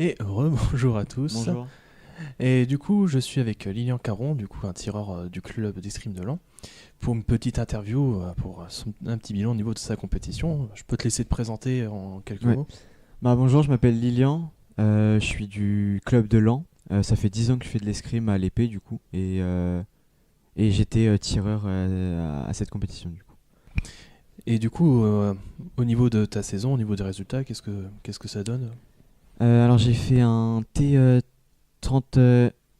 Et bonjour à tous. Bonjour. Et du coup, je suis avec Lilian Caron, du coup un tireur du club d'escrime de Laon, pour une petite interview, pour un petit bilan au niveau de sa compétition. Je peux te laisser te présenter en quelques Ouais. mots. Bonjour, je m'appelle Lilian, je suis du club de Laon. Ça fait 10 ans que je fais de l'escrime à l'épée du coup et j'étais tireur à cette compétition du coup. Et du coup, au niveau de ta saison, au niveau des résultats, qu'est-ce que ça donne? Alors j'ai fait un T 30,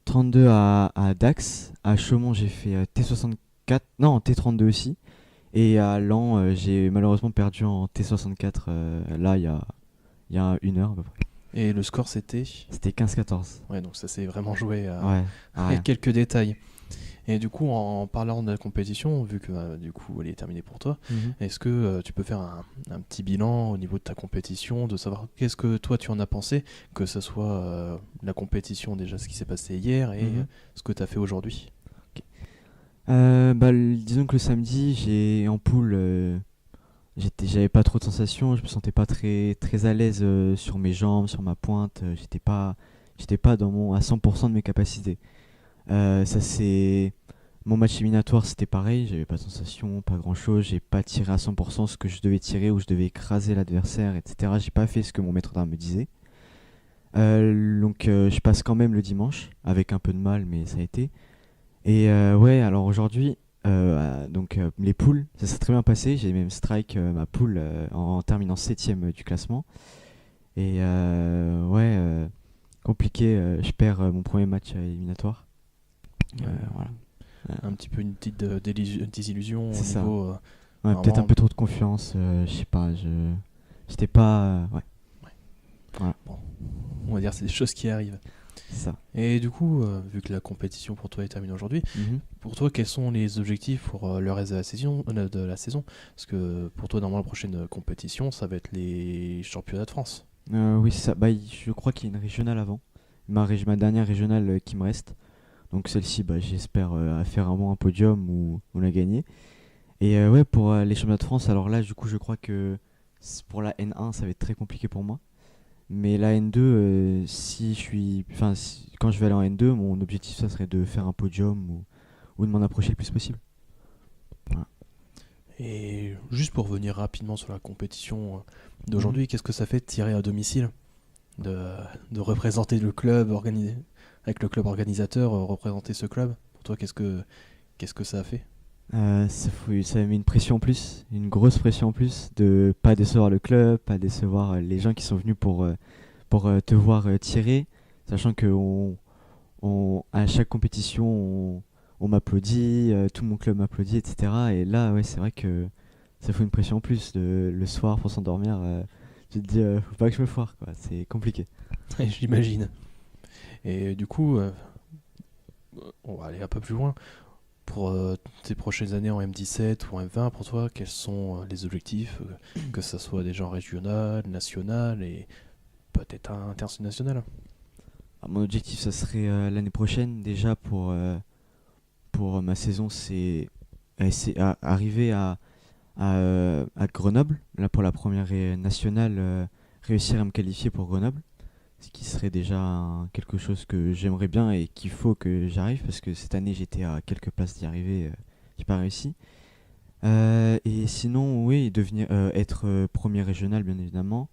32 à Dax, à Chaumont j'ai fait T64, non T32 aussi, et à Laon j'ai malheureusement perdu en T64 là il y a 1 heure à peu près. Et le score c'était? C'était 15-14. Ouais, donc ça s'est vraiment joué Ouais, à à rien. quelques détails. Et du coup, en parlant de la compétition, vu que du coup elle est terminée pour toi, Mhm. est-ce que tu peux faire un petit bilan au niveau de ta compétition, de savoir qu'est-ce que toi tu en as pensé, que ce soit la compétition déjà, ce qui s'est passé hier et Mhm. ce que tu as fait aujourd'hui? Disons que le samedi, j'ai en poule, j'avais pas trop de sensations, je me sentais pas très à l'aise sur mes jambes, sur ma pointe, j'étais pas à 100% de mes capacités. Ça c'est mon match éliminatoire, c'était pareil, j'avais pas de sensations, pas grand chose, j'ai pas tiré à 100% ce que je devais tirer ou je devais écraser l'adversaire, etc. J'ai pas fait ce que mon maître d'armes me disait. Je passe quand même le dimanche avec un peu de mal, mais ça a été. Et ouais, alors aujourd'hui, les poules, ça s'est très bien passé. J'ai même strike ma poule en terminant 7ème du classement. Et compliqué, je perds mon premier match éliminatoire. Voilà. Un petit peu une petite désillusion au C'est ça. niveau Ouais, peut-être un vraiment. peu trop de confiance, je sais pas, j'étais pas. Ouais, Ouais. voilà, Bon, on va dire c'est des choses qui arrivent. c'est ça. Et du coup, vu que la compétition pour toi est terminée aujourd'hui, Mhm. pour toi, quels sont les objectifs pour le reste de la saison? Parce que pour toi, normalement, la prochaine compétition, ça va être les championnats de France. Oui, c'est ça. Je crois qu'il y a une régionale avant. Ma dernière régionale qui me reste. Donc celle-ci, j'espère faire vraiment un podium ou la gagner. Et ouais, pour les championnats de France, alors là, du coup, je crois que pour la N1, ça va être très compliqué pour moi. Mais la N2, quand je vais aller en N2, mon objectif, ça serait de faire un podium ou de m'en approcher le plus possible. Voilà. Et juste pour revenir rapidement sur la compétition Mhm. d'aujourd'hui, qu'est-ce que ça fait de tirer à domicile, de, de représenter le club organisé, avec le club organisateur, représenter ce club? Pour toi, qu'est-ce que ça a fait? Ça met une pression en plus, une grosse pression en plus de pas décevoir le club, pas décevoir les gens qui sont venus pour te voir tirer, sachant que à chaque compétition, on m'applaudit, tout mon club m'applaudit, etc. Et là, ouais, c'est vrai que ça fout une pression en plus. Le soir, pour s'endormir, tu te dis, faut pas que je me foire, quoi. C'est compliqué. J'imagine. Et du coup, on va aller un peu plus loin. Pour tes prochaines années en M17 ou en M20, pour toi, quels sont les objectifs, que ce soit déjà en régional, national et peut-être international? Mon objectif, ça serait l'année prochaine, déjà pour ma saison, arriver à Grenoble, là pour la première nationale, réussir à me qualifier pour Grenoble, ce qui serait déjà quelque chose que j'aimerais bien et qu'il faut que j'arrive parce que cette année j'étais à quelques places d'y arriver, j'ai pas réussi. Et sinon, oui, être premier régional bien évidemment.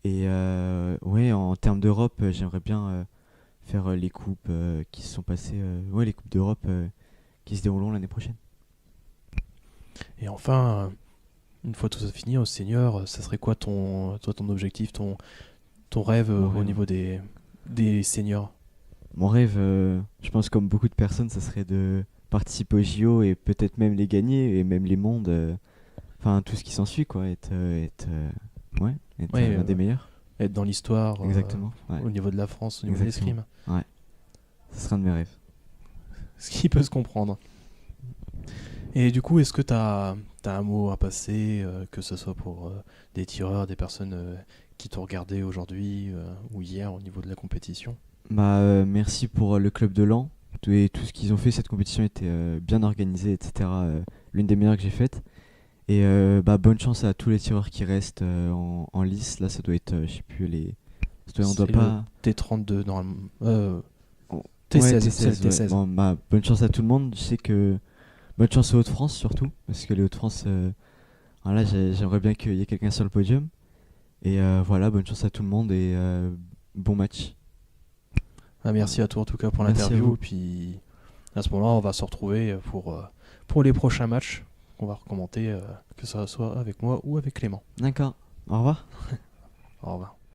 Et ouais, en termes d'Europe, j'aimerais bien faire les coupes qui se sont passées, ouais, les coupes d'Europe qui se dérouleront l'année prochaine. Et enfin, une fois tout ça fini, au senior, ça serait quoi ton objectif, ton rêve Mon au rêve, niveau des seniors? Mon rêve, je pense comme beaucoup de personnes, ça serait de participer aux JO et peut-être même les gagner et même les mondes, enfin tout ce qui s'ensuit quoi, ouais, être Ouais, l'un des meilleurs. être dans l'histoire Exactement, ouais, au niveau de la France, au niveau de exactement, l'escrime. ouais, ce sera un de mes rêves. Ce qui peut se comprendre. Et du coup, est-ce que t'as un mot à passer, que ce soit pour des tireurs, des personnes qui t'ont regardé aujourd'hui ou hier au niveau de la compétition? Merci pour le club de Laon et tout ce qu'ils ont fait. Cette compétition était bien organisée, etc. L'une des meilleures que j'ai faites. Et bonne chance à tous les tireurs qui restent en lice. Là, ça doit être, je sais plus, On doit C'est pas. le T32 normalement. Oh, T16, ouais, c'est le T16, ouais. T16. Bon, bah, bonne chance à tout le monde. Je sais que. Bonne chance aux Hauts-de-France surtout, parce que les Hauts-de-France, voilà, j'aimerais bien qu'il y ait quelqu'un sur le podium. Et voilà, bonne chance à tout le monde et bon match. Ah, merci à toi en tout cas pour Merci à l'interview. vous. Et puis à ce moment-là, on va se retrouver pour les prochains matchs qu'on va recommander, que ça soit avec moi ou avec Clément. D'accord. Au revoir. Au revoir.